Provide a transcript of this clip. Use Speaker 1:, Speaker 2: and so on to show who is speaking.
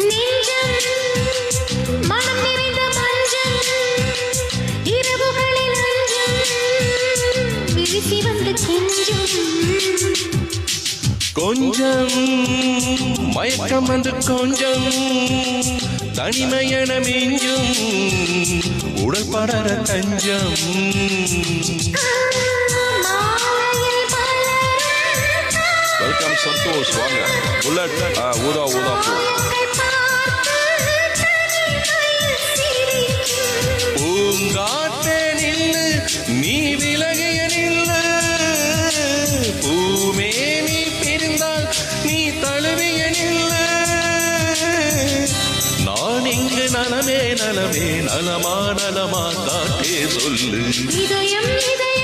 Speaker 1: நெஞ்சம் மனம் நிறைந்த மஞ்சள் இரவுகளில் அஞ்சம் விழிசி வந்து கெஞ்சும்
Speaker 2: கொஞ்சம் மயக்கம் வந்து கொஞ்சம் தனிமையன மிஞ்சும் உடல் படர தஞ்சம்
Speaker 3: வெல்கம் சந்தோஷ் வாங்க புல்லட் ஊதா ஊதா பூ
Speaker 2: பூங்காற்றே நில்லு நீ விலகிய நில்லு பூமே நீ பிரிந்தால் நீ தழுவிய நில்லு நான் இங்கு நலமே நலமே நலமா நலமா காட்டே சொல்லு
Speaker 1: இதயம் இதயம்